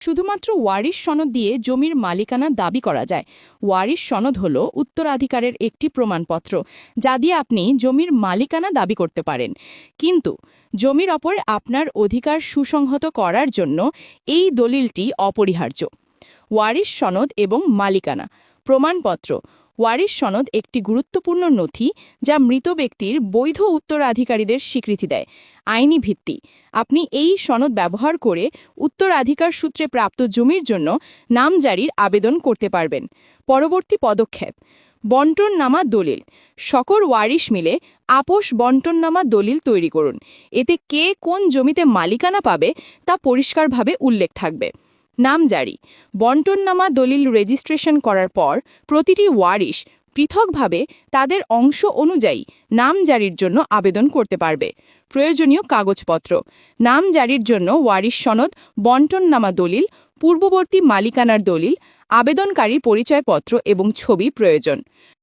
শুধুমাত্র ওয়ারিশ সনদ দিয়ে জমির মালিকানা দাবি করা যায়। ওয়ারিশ সনদ হল উত্তরাধিকারের একটি প্রমাণপত্র, যা দিয়ে আপনি জমির মালিকানা দাবি করতে পারেন। কিন্তু জমির ওপর আপনার অধিকার সুসংহত করার জন্য এই দলিলটি অপরিহার্য। ওয়ারিশ সনদ এবং মালিকানা প্রমাণপত্র। ওয়ারিশ সনদ একটি গুরুত্বপূর্ণ নথি যা মৃত ব্যক্তির বৈধ উত্তরাধিকারীদের স্বীকৃতি দেয়। আইনি ভিত্তি। আপনি এই সনদ ব্যবহার করে উত্তরাধিকার সূত্রে প্রাপ্ত জমির জন্য নামজারির আবেদন করতে পারবেন। পরবর্তী পদক্ষেপ: বন্টননামা দলিল। সকল ওয়ারিশ মিলে আপোষ বন্টননামা দলিল তৈরি করুন। এতে কে কোন জমিতে মালিকানা পাবে তা পরিষ্কারভাবে উল্লেখ থাকবে। নামজারি। বন্টননামা দলিল রেজিস্ট্রেশন করার পর প্রতিটি ওয়ারিশ পৃথকভাবে তাদের অংশ অনুযায়ী নামজারির জন্য আবেদন করতে পারবে। প্রয়োজনীয় কাগজপত্র: নামজারির জন্য ওয়ারিশ সনদ, বন্টননামা দলিল, পূর্ববর্তী মালিকানার দলিল, আবেদনকারীর পরিচয়পত্র এবং ছবি প্রয়োজন।